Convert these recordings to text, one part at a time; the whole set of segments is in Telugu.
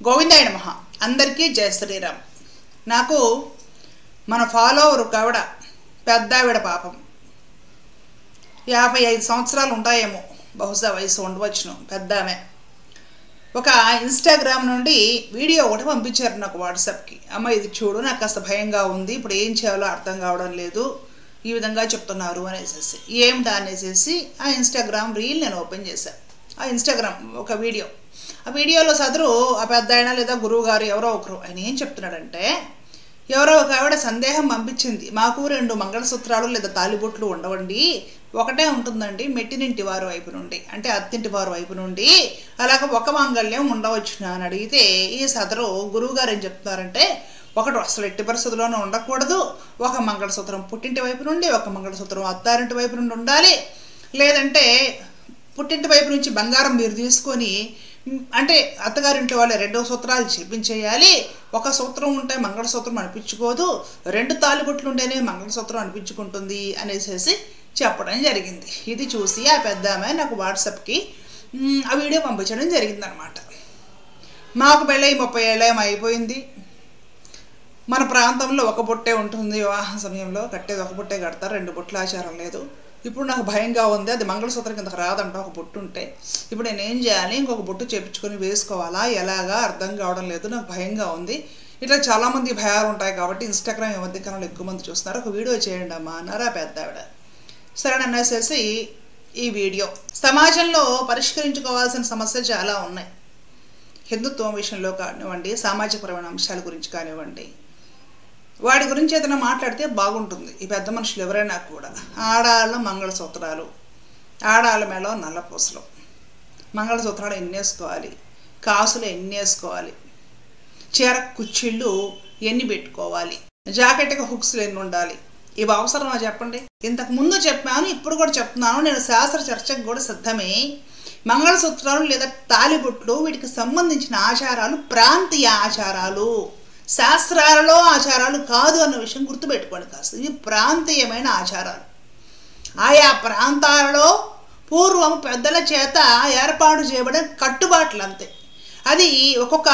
గోవిందాయ నమః. అందరికీ జయ శ్రీరామ్. నాకు మన ఫాలోవర్ కావిడ పెద్దావిడ పాపం 55 సంవత్సరాలు ఉంటాయేమో, బహుశా వయసు ఉండవచ్చును. పెద్దామె ఒక ఇన్స్టాగ్రామ్ నుండి వీడియో ఒకటి పంపించారు నాకు వాట్సాప్కి. అమ్మ ఇది చూడు, నాకు కాస్త భయంగా ఉంది, ఇప్పుడు ఏం చేయాలో అర్థం కావడం లేదు, ఈ విధంగా చెప్తున్నారు అనేసి. ఏమిటా అనేసి ఆ ఇన్స్టాగ్రామ్ రీల్ నేను ఓపెన్ చేశాను. ఆ ఇన్స్టాగ్రామ్ ఒక వీడియో, ఆ వీడియోలో సదరు ఆ పెద్ద ఆయన లేదా గురువు గారు ఎవరో ఒకరు, ఆయన ఏం చెప్తున్నాడంటే, ఎవరో ఒక ఆవిడ సందేహం పంపించింది, మాకు 2 మంగళసూత్రాలు లేదా తాలిబొట్లు ఉండవండి, ఒకటే ఉంటుందండి మెట్టినింటి వారి వైపు నుండి, అంటే అత్తింటి వారి వైపు నుండి, అలాగే ఒక మాంగళ్యం ఉండవచ్చునా అని అడిగితే ఈ సదరు గురువు గారు ఏం చెప్తున్నారంటే, ఒకటి అసలు ఎట్టి పరిస్థితుల్లోనూ ఉండకూడదు, ఒక మంగళసూత్రం పుట్టింటి వైపు నుండి, ఒక మంగళసూత్రం అత్తారింటి వైపు నుండి ఉండాలి, లేదంటే పుట్టింటి వైపు నుంచి బంగారం మీరు తీసుకొని, అంటే అత్తగారింటి వాళ్ళే 2 సూత్రాలు చెప్పించేయాలి, ఒక సూత్రం ఉంటే మంగళసూత్రం అనిపించుకోదు, 2 తాలిబొట్లు ఉంటేనే మంగళసూత్రం అనిపించుకుంటుంది అనేసి చెప్పడం జరిగింది. ఇది చూసి ఆ పెద్ద ఆమె నాకు వాట్సాప్కి ఆ వీడియో పంపించడం జరిగిందనమాట. మాకు పెళ్ళై 30 ఏళ్ళేమో అయిపోయింది. మన ప్రాంతంలో ఒక బొట్టే ఉంటుంది, వివాహ సమయంలో కట్టేది ఒక బొట్టే కడతారు, 2 బొట్ల ఆచారం లేదు. ఇప్పుడు నాకు భయంగా ఉంది, అది మంగళసూత్రం కిందకు రాదంట ఒక బొట్టు ఉంటే. ఇప్పుడు నేను ఏం చేయాలి, ఇంకొక బొట్టు చేపించుకొని వేసుకోవాలా, ఎలాగా అర్థం కావడం లేదు, నాకు భయంగా ఉంది. ఇట్లా చాలామంది భయాలు ఉంటాయి కాబట్టి ఇన్స్టాగ్రామ్ ఈ మధ్యకాలంలో ఎక్కువ మంది చూస్తున్నారు, ఒక వీడియో చేయండి అమ్మా అన్నారా పెద్ద ఆవిడ. సరే అనేసి ఈ వీడియో. సమాజంలో పరిష్కరించుకోవాల్సిన సమస్యలు చాలా ఉన్నాయి. హిందుత్వం విషయంలో కానివ్వండి, సామాజికపరమైన అంశాల గురించి కానివ్వండి, వాడి గురించి ఏదైనా మాట్లాడితే బాగుంటుంది. ఈ పెద్ద మనుషులు ఎవరైనా కూడా ఆడాళ్ళ మంగళసూత్రాలు, ఆడాళ్ళ మేళ నల్లపూసలు, మంగళసూత్రాలు ఎన్ని వేసుకోవాలి, కాసులు ఎన్ని వేసుకోవాలి, చీర కుచ్చిళ్ళు ఎన్ని పెట్టుకోవాలి, జాకెట్కి హుక్స్లు ఎన్ని ఉండాలి, ఇవి అవసరమా చెప్పండి? ఇంతకు ముందు చెప్పాను, ఇప్పుడు కూడా చెప్తున్నాను, నేను శాస్త్ర చర్చకు కూడా సిద్ధమే. మంగళసూత్రాలు లేదా తాలిబొట్లు వీటికి సంబంధించిన ఆచారాలు ప్రాంతీయ ఆచారాలు, శాస్త్రాలలో ఆచారాలు కాదు అన్న విషయం గుర్తుపెట్టుకోండి కాస్త. ఇవి ప్రాంతీయమైన ఆచారాలు. ఆయా ప్రాంతాలలో పూర్వం పెద్దల చేత ఏర్పాటు చేయబడిన కట్టుబాట్లు అంతే. అది ఒక్కొక్క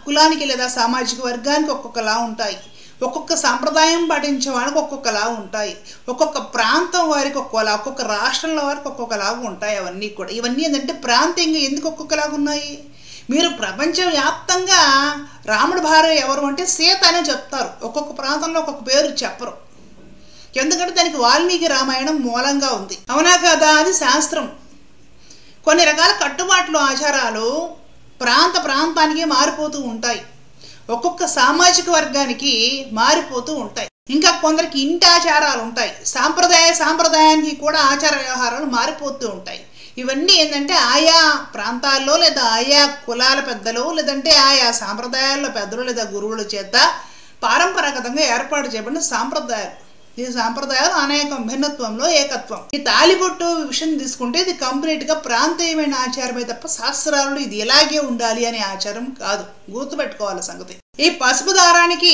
కులానికి లేదా సామాజిక వర్గానికి ఒక్కొక్కలా ఉంటాయి, ఒక్కొక్క సాంప్రదాయం పాటించే వాళ్ళకి ఒక్కొక్కలా ఉంటాయి, ఒక్కొక్క ప్రాంతం వారికి ఒక్కోలా, ఒక్కొక్క రాష్ట్రంలో వారికి ఒక్కొక్కలాగా ఉంటాయి. అవన్నీ కూడా ఇవన్నీ ఏంటంటే ప్రాంతీయంగా ఎందుకు ఒక్కొక్కలాగా ఉన్నాయి? మీరు ప్రపంచవ్యాప్తంగా రాముడి భార్య ఎవరు అంటే సీత అనే చెప్తారు, ఒక్కొక్క ప్రాంతంలో ఒక్కొక్క పేరు చెప్పరు, ఎందుకంటే దానికి వాల్మీకి రామాయణం మూలంగా ఉంది. అవునా కదా? అది శాస్త్రం. కొన్ని రకాల కట్టుబాట్లు ఆచారాలు ప్రాంతానికి మారిపోతూ ఉంటాయి, ఒక్కొక్క సామాజిక వర్గానికి మారిపోతూ ఉంటాయి. ఇంకా కొందరికి ఇంటి ఆచారాలు ఉంటాయి, సాంప్రదాయానికి కూడా ఆచార వ్యవహారాలు మారిపోతూ ఉంటాయి. ఇవన్నీ ఏంటంటే ఆయా ప్రాంతాల్లో లేదా ఆయా కులాల పెద్దలు లేదంటే ఆయా సాంప్రదాయాల్లో పెద్దలు లేదా గురువుల చేత పారంపరాగతంగా ఏర్పాటు చేయబడిన సాంప్రదాయాలు. ఈ సాంప్రదాయాలు అనేకం, భిన్నత్వంలో ఏకత్వం. ఈ తాలిబొట్టు విషయం తీసుకుంటే ఇది కంప్లీట్గా ప్రాంతీయమైన ఆచారమే తప్ప శాస్త్రాలు ఇది ఇలాగే ఉండాలి అనే ఆచారం కాదు, గుర్తుపెట్టుకోవాలి సంగతి. ఈ పసుపు దారానికి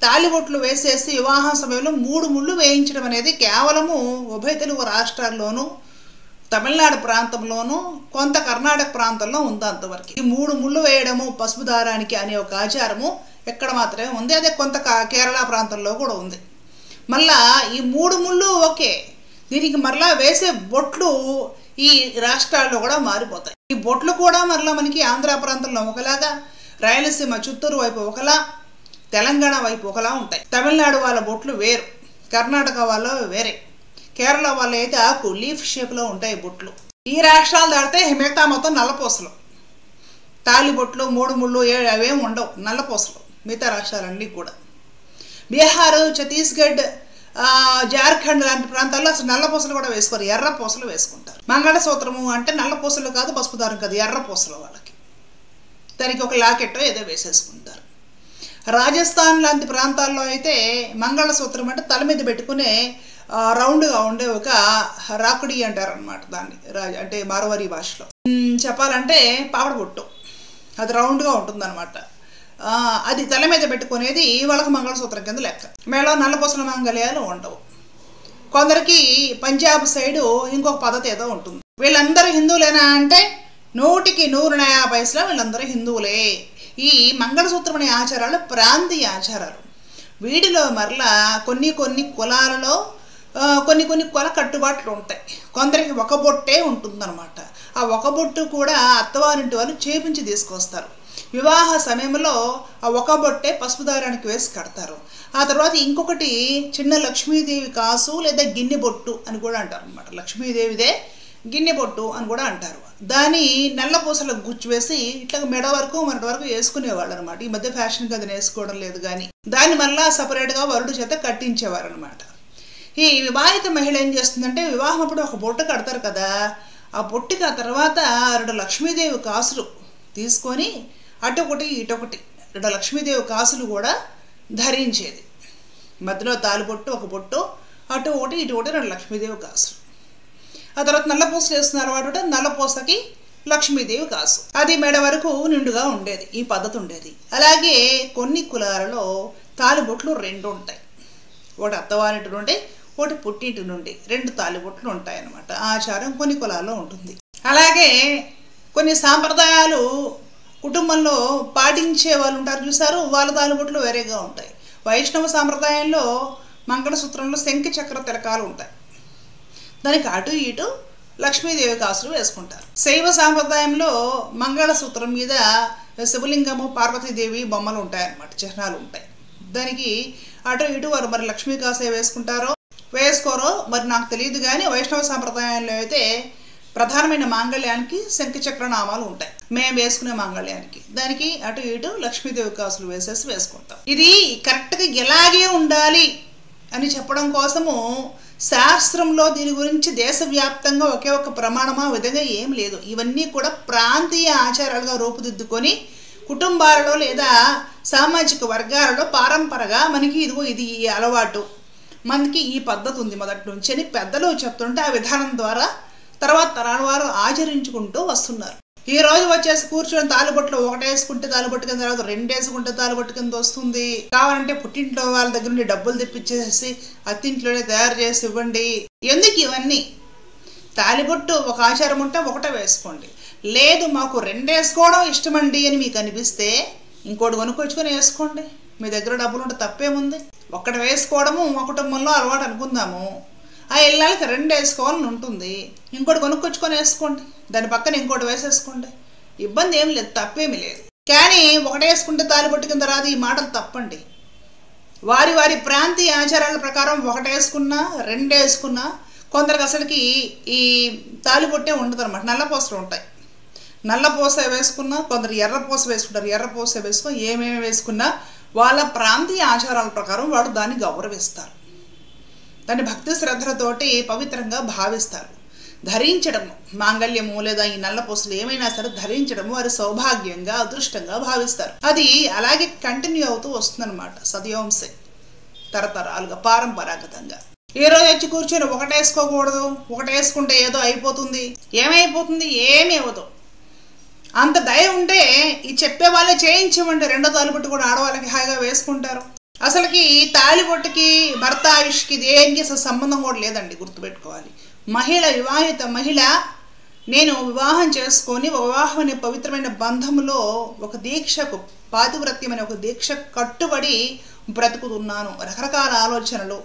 తాలిబొట్లు వేసేసి వివాహ సమయంలో 3 ముళ్ళు వేయించడం అనేది కేవలము ఉభయ తెలుగు రాష్ట్రాల్లోనూ, తమిళనాడు ప్రాంతంలోనూ, కొంత కర్ణాటక ప్రాంతంలో ఉంది అంతవరకు. ఈ 3 ముళ్ళు వేయడము పసుపు దారానికి అనే ఒక ఆచారము ఎక్కడ మాత్రమే ఉంది, అదే కొంత కేరళ ప్రాంతంలో కూడా ఉంది. మళ్ళా ఈ 3 ముళ్ళు ఓకే, దీనికి మరలా వేసే బొట్లు ఈ రాష్ట్రాల్లో కూడా మారిపోతాయి. ఈ బొట్లు కూడా మరలా మనకి ఆంధ్ర ప్రాంతంలో ఒకలాగా, రాయలసీమ చిత్తూరు వైపు ఒకలా, తెలంగాణ వైపు ఒకలా ఉంటాయి. తమిళనాడు వాళ్ళ బొట్లు వేరు, కర్ణాటక వాళ్ళ వేరే, కేరళ వాళ్ళు అయితే ఆకు లీఫ్ షేప్లో ఉంటాయి బొట్లు. ఈ రాష్ట్రాలు దాడితే మిగతా మొత్తం నల్లపూసలు, తాలిబొట్లు 3 ముళ్ళు అవేం ఉండవు, నల్లపూసలు మిగతా రాష్ట్రాలన్నీ కూడా. బీహారు, ఛత్తీస్గఢ్, జార్ఖండ్ లాంటి ప్రాంతాల్లో అసలు నల్లపూసలు కూడా వేసుకోరు, ఎర్ర పూసలు వేసుకుంటారు. మంగళసూత్రము అంటే నల్లపూసలు కాదు, పసుపు దారం కాదు, ఎర్ర పూసలు వాళ్ళకి. దానికి ఒక లాకెట్టో ఏదో వేసేసుకుంటారు. రాజస్థాన్ లాంటి ప్రాంతాల్లో అయితే మంగళసూత్రం అంటే తల మీద పెట్టుకునే రౌండ్గా ఉండే ఒక రాకుడి అంటారు అనమాట దాన్ని, అంటే మార్వారీ భాషలో చెప్పాలంటే పాపడ బొట్టు, అది రౌండ్గా ఉంటుందన్నమాట. అది తల మీద పెట్టుకునేది వాళ్ళకి మంగళసూత్రం కింద లెక్క. మేళ నల్లపూసల మంగళ్యాలు ఉండవు. కొందరికి పంజాబ్ సైడు ఇంకొక పద్ధతి ఏదో ఉంటుంది. వీళ్ళందరూ హిందువులేనా అంటే 100కి 100 నయా పైసలు వీళ్ళందరూ హిందువులే. ఈ మంగళసూత్రం అనే ఆచారాలు ప్రాంతీయ ఆచారాలు. వీటిలో మరలా కొన్ని కులాలలో కొన్ని కుల కట్టుబాట్లు ఉంటాయి. కొందరికి ఒక బొట్టే ఉంటుందన్నమాట. ఆ ఒక బొట్టు కూడా అత్తవారింటి వాళ్ళు చేపించి తీసుకొస్తారు. వివాహ సమయంలో ఆ ఒక బొట్టే పసుపు దారానికి వేసి కడతారు. ఆ తర్వాత ఇంకొకటి చిన్న లక్ష్మీదేవి కాసు లేదా గిన్నె బొట్టు అని కూడా అంటారు అనమాట. లక్ష్మీదేవిదే గిన్నె బొట్టు అని కూడా అంటారు. దాన్ని నల్ల పూసలకు గుచ్చి వేసి ఇట్లా మెడ వరకు మొన్నటి వరకు వేసుకునేవాళ్ళు అనమాట. ఈ మధ్య ఫ్యాషన్గా అది వేసుకోవడం లేదు, కానీ దాన్ని మళ్ళీ సపరేట్గా వరుడు చేత కట్టించేవారు అనమాట. ఈ వివాహిత మహిళ ఏం చేస్తుందంటే వివాహం అప్పుడు ఒక బొట్టు కడతారు కదా, ఆ బొట్టుకి ఆ తర్వాత 2 లక్ష్మీదేవి కాసులు తీసుకొని అటొకటి ఇటొకటి 2 లక్ష్మీదేవి కాసులు కూడా ధరించేది. మధ్యలో తాలిబొట్టు ఒక బొట్టు, అటు ఒకటి ఇటు ఒకటి 2 లక్ష్మీదేవి కాసులు. ఆ తర్వాత నల్ల పూసలు వేస్తున్నారు వాడు, నల్ల పూసకి లక్ష్మీదేవి కాసు, అది మెడ వరకు నిండుగా ఉండేది. ఈ పద్ధతి ఉండేది. అలాగే కొన్ని కులాలలో తాలిబొట్లు 2 ఉంటాయి. ఒకటి అత్తవారింటి నుండి ఒకటి పుట్టింటి నుండి 2 తాలిబొట్లు ఉంటాయన్నమాట. ఆచారం కొన్ని కులాల్లో ఉంటుంది. అలాగే కొన్ని సాంప్రదాయాలు కుటుంబంలో పాటించే వాళ్ళు ఉంటారు చూసారు, వాళ్ళ తాలిబొట్లు వేరేగా ఉంటాయి. వైష్ణవ సాంప్రదాయంలో మంగళసూత్రంలో శంఖ చక్ర తిలకాలు ఉంటాయి. దానికి అటు ఇటు లక్ష్మీదేవి కాసులు వేసుకుంటారు. శైవ సాంప్రదాయంలో మంగళసూత్రం మీద శివలింగము పార్వతీదేవి బొమ్మలు ఉంటాయన్నమాట, చిహ్నాలు ఉంటాయి. దానికి అటు ఇటు వారు మరి లక్ష్మీ కాసే వేసుకుంటారో వేసుకోరో మరి నాకు తెలియదు, కానీ వైష్ణవ సాంప్రదాయంలో అయితే ప్రధానమైన మాంగళ్యానికి శంఖచక్ర నామాలు ఉంటాయి. మేము వేసుకునే మాంగళ్యానికి దానికి అటు ఇటు లక్ష్మీదేవి కాసులు వేసుకుంటాం. ఇది కరెక్ట్గా ఎలాగే ఉండాలి అని చెప్పడం కోసము శాస్త్రంలో దీని గురించి దేశవ్యాప్తంగా ఒకే ఒక ప్రమాణమా విధంగా ఏం లేదు. ఇవన్నీ కూడా ప్రాంతీయ ఆచారాలుగా రూపుదిద్దుకొని కుటుంబాలలో లేదా సామాజిక వర్గాలలో పారంపరగా మనకి ఇది అలవాటు, మనకి ఈ పద్ధతి ఉంది మొదటి నుంచి అని పెద్దలు చెప్తుంటే ఆ విధానం ద్వారా తర్వాత తరాల వారు ఆచరించుకుంటూ వస్తున్నారు. ఈ రోజు వచ్చేసి కూర్చొని తాలిబొట్లు ఒకటి వేసుకుంటే తాలిబొట్టు కింద, తర్వాత 2 వేసుకుంటే తాలిబొట్టు కింద వస్తుంది. కావాలంటే పుట్టింట్లో వాళ్ళ దగ్గర నుండి డబ్బులు తెప్పించేసి అత్తింట్లోనే తయారు చేసి ఇవ్వండి. ఎందుకు ఇవన్నీ? తాలిబొట్టు ఒక ఆచారం ఉంటే ఒకటే వేసుకోండి. లేదు మాకు 2 వేసుకోవడం ఇష్టమండి అని మీకు అనిపిస్తే ఇంకోటి కొనుక్కొచ్చుకొని వేసుకోండి. మీ దగ్గర డబ్బులు ఉంటే తప్పేముంది? ఒక్కటి వేసుకోవడము మా కుటుంబంలో అలవాటు అనుకుందాము, ఆ ఇళ్ళకి 2 వేసుకోవాలని ఉంటుంది. ఇంకోటి కొనుక్కొచ్చుకొని వేసుకోండి, దాని పక్కన ఇంకోటి వేసేసుకోండి, ఇబ్బంది ఏమి లేదు, తప్పేమీ లేదు. కానీ ఒకటి వేసుకుంటే తాలిబొట్టు కింద రాదు, ఈ మాటలు తప్పండి. వారి ప్రాంతీయ ఆచారాల ప్రకారం ఒకటి వేసుకున్నా 2 వేసుకున్నా కొందరికి అసలుకి ఈ తాలిబొట్టే ఉండదు అనమాట. నల్ల పూసలు ఉంటాయి. నల్ల పూస వేసుకున్నా కొందరు ఎర్ర పూస వేసుకుంటారు. ఎర్ర పూస వేసుకుని ఏమేమి వేసుకున్నా వాళ్ళ ప్రాంతీయ ఆచారాల ప్రకారం వాడు దాన్ని గౌరవిస్తారు, దాన్ని భక్తి శ్రద్ధలతోటి పవిత్రంగా భావిస్తారు. ధరించడం మాంగళ్యము లేదా ఈ నల్ల పూసలు ఏమైనా సరే ధరించడం వారి సౌభాగ్యంగా అదృష్టంగా భావిస్తారు. అది అలాగే కంటిన్యూ అవుతూ వస్తుందన్నమాట, సదయోంసే తరతరాలుగా పారంపరాగతంగా. ఈ రోజు వచ్చి కూర్చొని ఒకటి వేసుకోకూడదు, ఒకటి వేసుకుంటే ఏదో అయిపోతుంది, ఏమైపోతుంది? ఏమీ అవ్వదు. అంత దయ ఉంటే ఈ చెప్పే వాళ్ళే చేయించమండి, 2వ తాలిబొట్టు కూడా ఆడవాళ్ళకి హాయిగా వేసుకుంటారు. అసలుకి ఈ తాలిబొట్టుకి భర్త ఆయుష్కి దేనికి అసలు సంబంధం కూడా లేదండి, గుర్తుపెట్టుకోవాలి. వివాహిత మహిళ నేను వివాహం చేసుకొని వివాహం అనే పవిత్రమైన బంధములో ఒక దీక్షకు పాతివ్రత్యం అనే ఒక దీక్ష కట్టుబడి బ్రతుకుతున్నాను. రకరకాల ఆలోచనలు,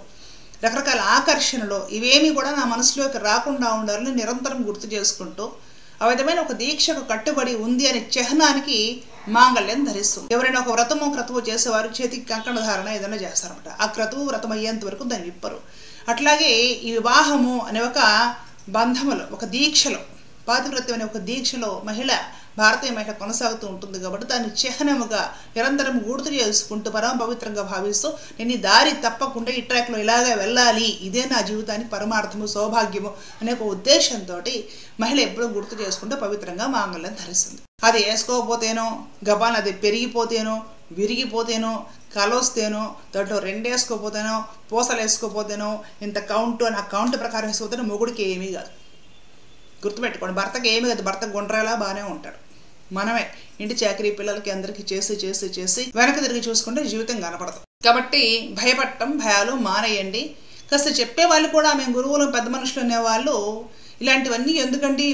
రకరకాల ఆకర్షణలు ఇవేమీ కూడా నా మనసులోకి రాకుండా ఉండాలని నిరంతరం గుర్తు చేసుకుంటూ ఆ విధమైన ఒక దీక్షకు కట్టుబడి ఉంది అనే చిహ్నానికి మాంగళ్యం ధరిస్తుంది. ఎవరైనా ఒక క్రతువు చేసేవారు చేతికి కంకణ ధారణ ఏదైనా చేస్తారన్నమాట. ఆ వ్రతం అయ్యేంత వరకు దాన్ని విప్పరు. అట్లాగే ఈ వివాహము అనే ఒక బంధములో, ఒక దీక్షలో, పాతివ్రత్యం అనే ఒక దీక్షలో భారతీయ మహిళ కొనసాగుతూ ఉంటుంది. కాబట్టి దాన్ని చిహ్నముగా నిరంతరం గుర్తు చేసుకుంటూ పరమ పవిత్రంగా భావిస్తూ నేను ఈ దారి తప్పకుండా ఈ ట్రాక్లో ఇలాగే వెళ్ళాలి, ఇదే నా జీవితానికి పరమార్థము సౌభాగ్యము అనే ఒక ఉద్దేశంతో మహిళ ఎప్పుడూ గుర్తు చేసుకుంటూ పవిత్రంగా మాంగళ్యం ధరిస్తుంది. అది వేసుకోకపోతేనో, గబాన్ అది పెరిగిపోతేనో, విరిగిపోతేనో, కలొస్తేనో, దాంట్లో 2 వేసుకోపోతేనో, పూసలు వేసుకోపోతేనో, ఇంత కౌంటు అని ఆ కౌంట్ ప్రకారం వేసుకోపోతేనో మొగుడికి ఏమీ కాదు. గుర్తుపెట్టుకోండి, భర్తకి ఏమీ కాదు. భర్త గుండ్రాలా బాగానే ఉంటాడు. మనమే ఇంటి చాకరీ పిల్లలకి అందరికీ చేసి వెనక తిరిగి చూసుకుంటే జీవితం కనపడదు. కాబట్టి భయపడటం, భయాలు మానేయండి. కాస్త చెప్పే వాళ్ళు కూడా మేము గురువులు పెద్ద మనుషులు అనేవాళ్ళు ఇలాంటివన్నీ ఎందుకండి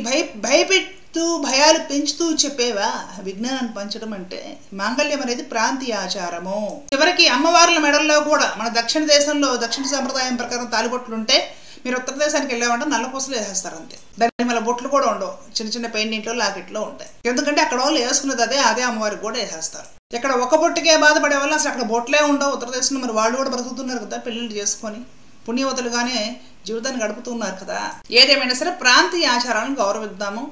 భయాలు పెంచుతూ చెప్పేవా విజ్ఞానాన్ని పంచడం అంటే? మాంగళ్యం అనేది ప్రాంతీయ ఆచారము. చివరికి అమ్మవార్ల మెడల్లో కూడా మన దక్షిణ దేశంలో దక్షిణ సాంప్రదాయం ప్రకారం తాలిబొట్లు ఉంటే మీరు ఉత్తర దేశానికి వెళ్ళామంటే నల్ల పూసలు వేసేస్తారు అంతే. దాని మళ్ళీ బొట్లు కూడా ఉండవు, చిన్న చిన్న పెయింటింట్లో లాకెట్లో ఉంటాయి. ఎందుకంటే అక్కడ వాళ్ళు వేసుకున్నది అదే అమ్మవారికి కూడా వేసేస్తారు. ఇక్కడ ఒక బొట్టుకే బాధపడే వాళ్ళు అసలు అక్కడ బొట్లే ఉండవు. ఉత్తర దేశంలో మరి వాళ్ళు కూడా బ్రతుకుతున్నారు కదా, పెళ్ళిళ్ళు చేసుకొని పుణ్యవతులుగానే జీవితాన్ని గడుపుతున్నారు కదా. ఏదేమైనా సరే ప్రాంతీయ ఆచారాలను గౌరవిద్దాము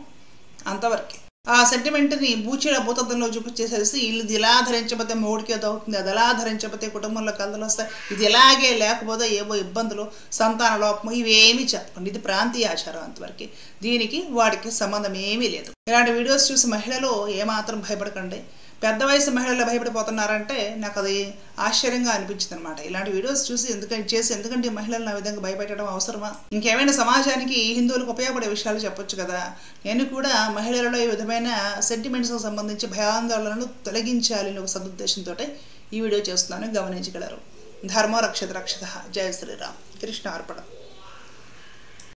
అంతవరకే. ఆ సెంటిమెంట్ని బూచీల భూతత్వంలో చూపించేసేసి ఇది ఇలా ధరించకపోతే మూడికి ఏదో అవుతుంది, అది ఎలా ధరించకపోతే కుటుంబంలో కలతలు వస్తాయి, ఇది ఎలాగే లేకపోతే ఏవో ఇబ్బందులు, సంతాన లోపము, ఇవేమీ చెప్పకండి. ఇది ప్రాంతీయ ఆచారం అంతవరకు. దీనికి వాడికి సంబంధం ఏమీ లేదు. ఇలాంటి వీడియోస్ చూసి మహిళలు ఏమాత్రం భయపడకండి. పెద్ద వయసు మహిళలు భయపడిపోతున్నారంటే నాకు అది ఆశ్చర్యంగా అనిపించింది అనమాట. ఇలాంటి వీడియోస్ చూసి ఎందుకంటే మహిళలను ఆ విధంగా భయపెట్టడం అవసరమా? ఇంకేమైనా సమాజానికి హిందువులకు ఉపయోగపడే విషయాలు చెప్పొచ్చు కదా. నేను కూడా మహిళలలో ఈ విధమైన సెంటిమెంట్స్కి సంబంధించి భయాందోళనలు తొలగించాలి ఒక సదుద్దేశంతో ఈ వీడియో చేస్తున్నాను, గమనించగలరు. ధర్మో రక్షత రక్షత. జయ శ్రీరామ్. కృష్ణ అర్పణ.